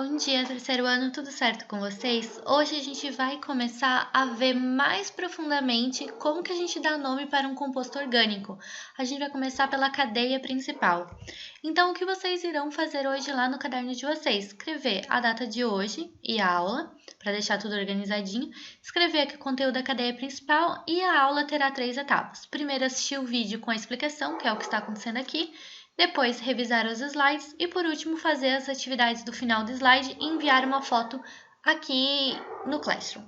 Bom dia, terceiro ano, tudo certo com vocês? Hoje a gente vai começar a ver mais profundamente como que a gente dá nome para um composto orgânico. A gente vai começar pela cadeia principal. Então, o que vocês irão fazer hoje lá no caderno de vocês? Escrever a data de hoje e a aula, para deixar tudo organizadinho. Escrever aqui o conteúdo da cadeia principal e a aula terá 3 etapas. Primeiro, assistir o vídeo com a explicação, que é o que está acontecendo aqui. Depois, revisar os slides e, por último, fazer as atividades do final do slide e enviar uma foto aqui no Classroom.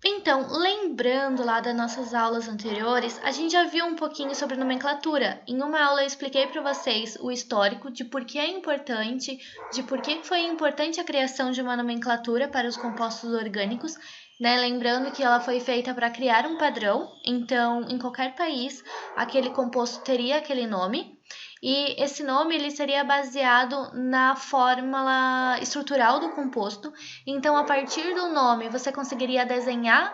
Então, lembrando lá das nossas aulas anteriores, a gente já viu um pouquinho sobre nomenclatura. Em uma aula eu expliquei para vocês o histórico de por que é importante, de por que foi importante a criação de uma nomenclatura para os compostos orgânicos, né? Lembrando que ela foi feita para criar um padrão, então em qualquer país aquele composto teria aquele nome. E esse nome ele seria baseado na fórmula estrutural do composto. Então, a partir do nome, você conseguiria desenhar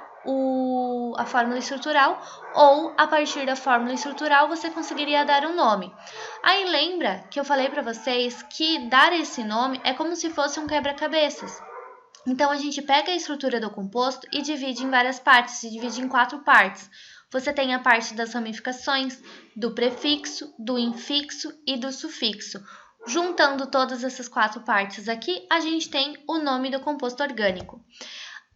a fórmula estrutural, ou a partir da fórmula estrutural você conseguiria dar um nome. Aí lembra que eu falei para vocês que dar esse nome é como se fosse um quebra-cabeças. Então, a gente pega a estrutura do composto e divide em várias partes, se divide em 4 partes. Você tem a parte das ramificações, do prefixo, do infixo e do sufixo. Juntando todas essas 4 partes aqui, a gente tem o nome do composto orgânico.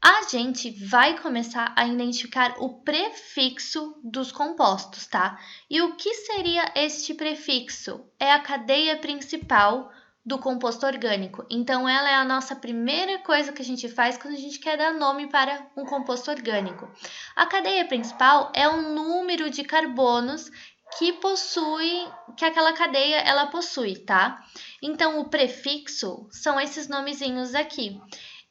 A gente vai começar a identificar o prefixo dos compostos, tá? E o que seria este prefixo? É a cadeia principal do composto orgânico. Então, ela é a nossa primeira coisa que a gente faz quando a gente quer dar nome para um composto orgânico. A cadeia principal é o número de carbonos que aquela cadeia ela possui, tá? Então, o prefixo são esses nomezinhos aqui.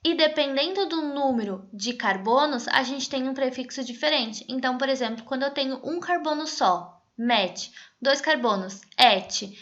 E dependendo do número de carbonos, a gente tem um prefixo diferente. Então, por exemplo, quando eu tenho um carbono só, met, 2 carbonos, et,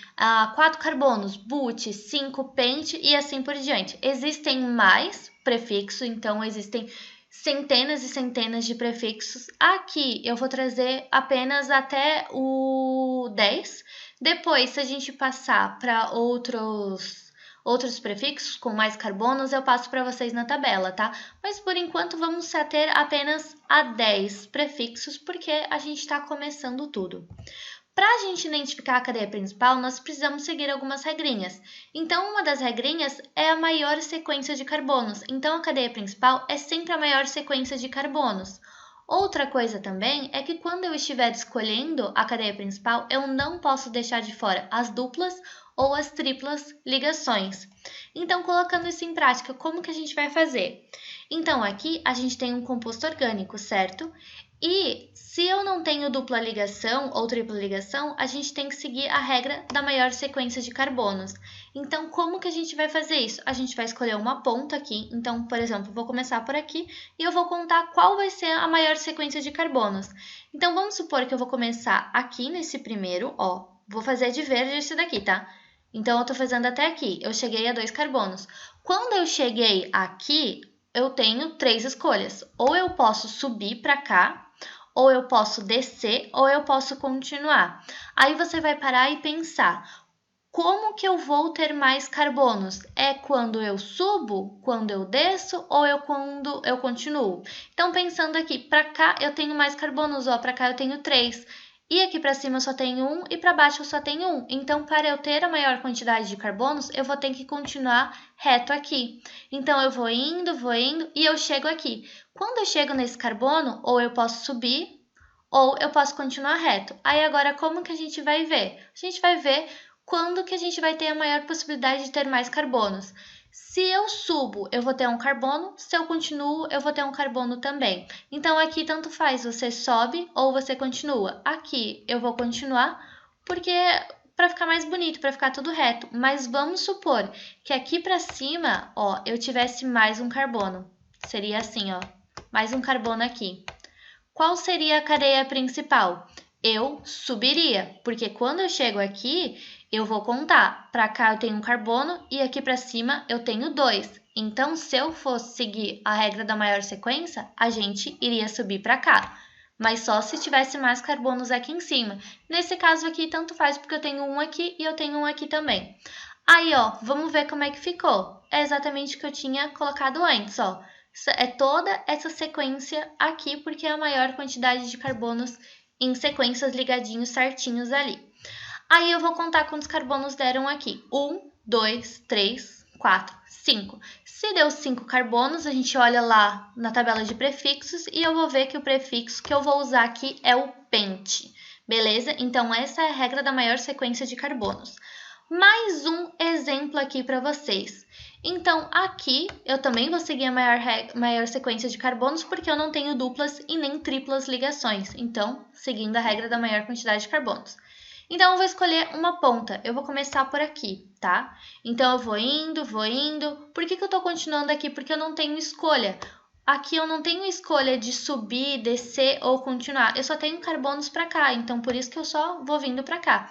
4 carbonos, but, 5, pent e assim por diante. Existem mais prefixos, então existem centenas e centenas de prefixos. Aqui eu vou trazer apenas até o 10. Depois, se a gente passar para outros prefixos com mais carbonos, eu passo para vocês na tabela, tá? Mas por enquanto vamos se ater apenas a 10 prefixos, porque a gente está começando tudo. Para a gente identificar a cadeia principal, nós precisamos seguir algumas regrinhas. Então, uma das regrinhas é a maior sequência de carbonos. Então, a cadeia principal é sempre a maior sequência de carbonos. Outra coisa também é que quando eu estiver escolhendo a cadeia principal, eu não posso deixar de fora as duplas ou as triplas ligações. Então, colocando isso em prática, como que a gente vai fazer? Então, aqui a gente tem um composto orgânico, certo? E se eu não tenho dupla ligação ou tripla ligação, a gente tem que seguir a regra da maior sequência de carbonos. Então, como que a gente vai fazer isso? A gente vai escolher uma ponta aqui. Então, por exemplo, vou começar por aqui e eu vou contar qual vai ser a maior sequência de carbonos. Então, vamos supor que eu vou começar aqui nesse primeiro, ó. Vou fazer de verde esse daqui, tá? Então, eu tô fazendo até aqui. Eu cheguei a 2 carbonos. Quando eu cheguei aqui, eu tenho 3 escolhas. Ou eu posso subir para cá, ou eu posso descer, ou eu posso continuar. Aí você vai parar e pensar, como que eu vou ter mais carbonos? É quando eu subo, quando eu desço, ou quando eu continuo? Então, pensando aqui, para cá eu tenho mais carbonos, ó, para cá eu tenho 3. E aqui para cima eu só tenho 1 e para baixo eu só tenho 1. Então, para eu ter a maior quantidade de carbonos, eu vou ter que continuar reto aqui. Então, eu vou indo e eu chego aqui. Quando eu chego nesse carbono, ou eu posso subir, ou eu posso continuar reto. Aí, agora, como que a gente vai ver? A gente vai ver quando que a gente vai ter a maior possibilidade de ter mais carbonos. Se eu subo, eu vou ter um carbono. Se eu continuo, eu vou ter um carbono também. Então, aqui tanto faz, você sobe ou você continua. Aqui eu vou continuar, porque para ficar mais bonito, para ficar tudo reto. Mas vamos supor que aqui para cima, ó, eu tivesse mais um carbono. Seria assim, ó, mais um carbono aqui. Qual seria a cadeia principal? Eu subiria, porque quando eu chego aqui, eu vou contar. Para cá eu tenho um carbono e aqui para cima eu tenho 2. Então, se eu fosse seguir a regra da maior sequência, a gente iria subir para cá. Mas só se tivesse mais carbonos aqui em cima. Nesse caso aqui, tanto faz, porque eu tenho um aqui e eu tenho um aqui também. Aí, ó, vamos ver como é que ficou. é exatamente o que eu tinha colocado antes, ó. É toda essa sequência aqui, porque é a maior quantidade de carbonos em sequências ligadinhos certinhos ali. Aí eu vou contar quantos carbonos deram aqui. 1, 2, 3, 4, 5. Se deu 5 carbonos, a gente olha lá na tabela de prefixos e eu vou ver que o prefixo que eu vou usar aqui é o pente. Beleza? Então, essa é a regra da maior sequência de carbonos. Mais um exemplo aqui para vocês. Então, aqui eu também vou seguir a maior sequência de carbonos porque eu não tenho duplas e nem triplas ligações. Então, seguindo a regra da maior quantidade de carbonos. Então, eu vou escolher uma ponta. Eu vou começar por aqui, tá? Então, eu vou indo, vou indo. Por que eu tô continuando aqui? Porque eu não tenho escolha. Aqui eu não tenho escolha de subir, descer ou continuar. Eu só tenho carbonos para cá, então por isso que eu só vou vindo para cá.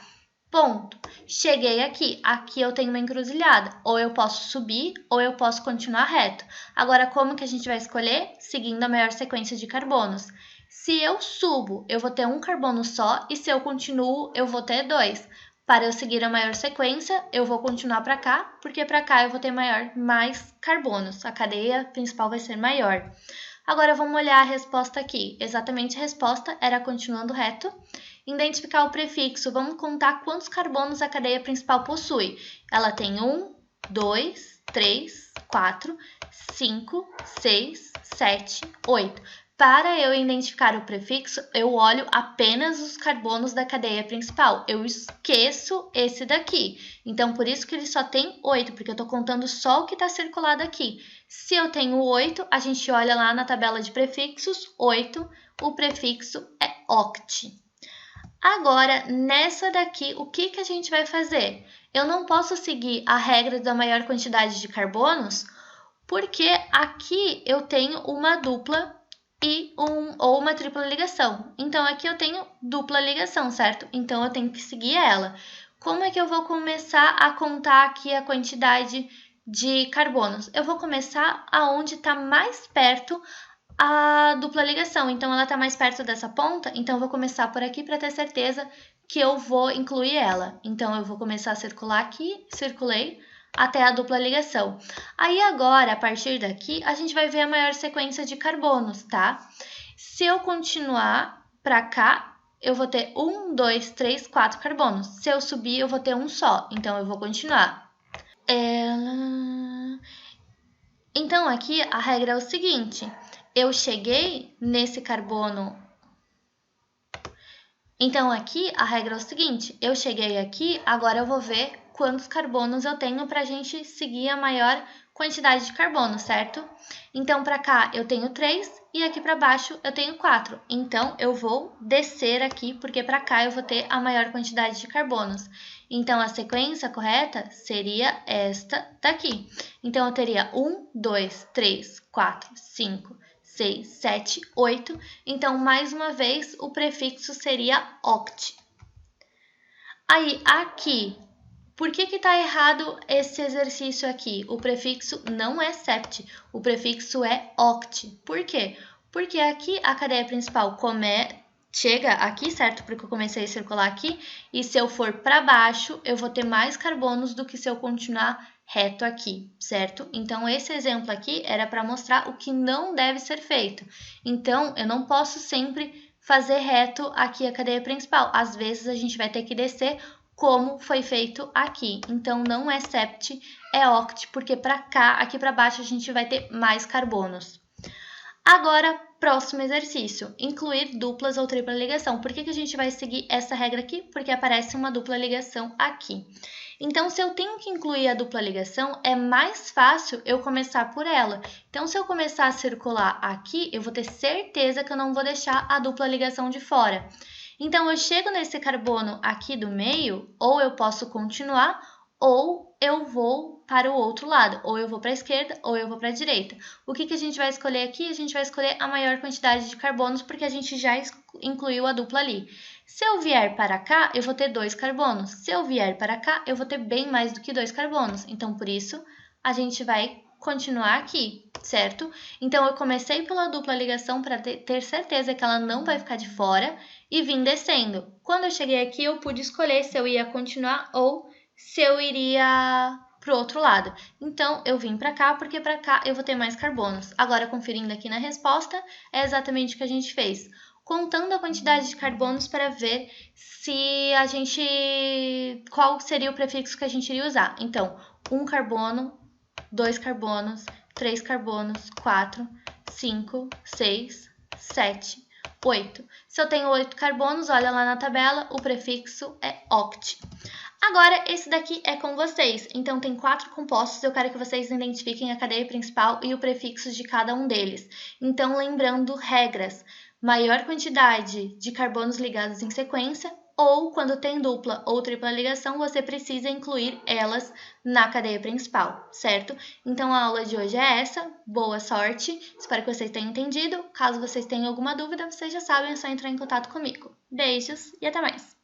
Ponto. Cheguei aqui. Aqui eu tenho uma encruzilhada. Ou eu posso subir, ou eu posso continuar reto. Agora, como que a gente vai escolher? Seguindo a maior sequência de carbonos. Se eu subo, eu vou ter um carbono só, e se eu continuo, eu vou ter 2. Para eu seguir a maior sequência, eu vou continuar para cá, porque para cá eu vou ter mais carbonos. A cadeia principal vai ser maior. Agora vamos olhar a resposta aqui. Exatamente a resposta era continuando reto. Identificar o prefixo. Vamos contar quantos carbonos a cadeia principal possui. Ela tem 1, 2, 3, 4, 5, 6, 7, 8. Para eu identificar o prefixo, eu olho apenas os carbonos da cadeia principal. Eu esqueço esse daqui. Então, por isso que ele só tem 8, porque eu estou contando só o que está circulado aqui. Se eu tenho 8, a gente olha lá na tabela de prefixos, 8, o prefixo é oct. Agora, nessa daqui, o que a gente vai fazer? Eu não posso seguir a regra da maior quantidade de carbonos, porque aqui eu tenho uma dupla ou uma tripla ligação. Então, aqui eu tenho dupla ligação, certo? Então, eu tenho que seguir ela. Como é que eu vou começar a contar aqui a quantidade de carbonos? Eu vou começar aonde está mais perto a dupla ligação. Então, ela está mais perto dessa ponta. Então, eu vou começar por aqui para ter certeza que eu vou incluir ela. Então, eu vou começar a circular aqui, circulei, até a dupla ligação. Aí agora, a partir daqui, a gente vai ver a maior sequência de carbonos, tá? Se eu continuar para cá, eu vou ter 1, 2, 3, 4 carbonos. Se eu subir, eu vou ter um só, então eu vou continuar. Então, aqui a regra é o seguinte, eu cheguei nesse carbono. Então, aqui a regra é o seguinte, eu cheguei aqui, agora eu vou ver quantos carbonos eu tenho para a gente seguir a maior quantidade de carbono, certo? Então, para cá eu tenho 3 e aqui para baixo eu tenho 4. Então, eu vou descer aqui, porque para cá eu vou ter a maior quantidade de carbonos. Então, a sequência correta seria esta daqui. Então, eu teria 1, 2, 3, 4, 5, 6, 7, 8. Então, mais uma vez, o prefixo seria oct. Aí, aqui, por que está errado esse exercício aqui? O prefixo não é sept, o prefixo é oct. Por quê? Porque aqui a cadeia principal chega aqui, certo? Porque eu comecei a circular aqui. E se eu for para baixo, eu vou ter mais carbonos do que se eu continuar reto aqui, certo? Então, esse exemplo aqui era para mostrar o que não deve ser feito. Então, eu não posso sempre fazer reto aqui a cadeia principal. Às vezes, a gente vai ter que descer como foi feito aqui. Então, não é sept, é oct, porque para cá, aqui para baixo, a gente vai ter mais carbonos. Agora, próximo exercício, incluir duplas ou tripla ligação. Por que a gente vai seguir essa regra aqui? Porque aparece uma dupla ligação aqui. Então, se eu tenho que incluir a dupla ligação, é mais fácil eu começar por ela. Então, se eu começar a circular aqui, eu vou ter certeza que eu não vou deixar a dupla ligação de fora. Então, eu chego nesse carbono aqui do meio, ou eu posso continuar, ou eu vou para o outro lado, ou eu vou para a esquerda, ou eu vou para a direita. O que a gente vai escolher aqui? A gente vai escolher a maior quantidade de carbonos, porque a gente já incluiu a dupla ali. Se eu vier para cá, eu vou ter 2 carbonos. Se eu vier para cá, eu vou ter bem mais do que 2 carbonos. Então, por isso, a gente vai continuar aqui, certo? Então, eu comecei pela dupla ligação para ter certeza que ela não vai ficar de fora e vim descendo. Quando eu cheguei aqui, eu pude escolher se eu ia continuar ou se eu iria para o outro lado. Então, eu vim para cá porque para cá eu vou ter mais carbonos. Agora, conferindo aqui na resposta, é exatamente o que a gente fez. Contando a quantidade de carbonos para ver se a gente... qual seria o prefixo que a gente iria usar. Então, 1 carbono, 2 carbonos, 3 carbonos, 4, 5, 6, 7, 8. Se eu tenho 8 carbonos, olha lá na tabela, o prefixo é oct. Agora, esse daqui é com vocês. Então, tem 4 compostos, eu quero que vocês identifiquem a cadeia principal e o prefixo de cada um deles. Então, lembrando regras. Maior quantidade de carbonos ligados em sequência, ou quando tem dupla ou tripla ligação, você precisa incluir elas na cadeia principal, certo? Então, a aula de hoje é essa. Boa sorte! Espero que vocês tenham entendido. Caso vocês tenham alguma dúvida, vocês já sabem, é só entrar em contato comigo. Beijos e até mais!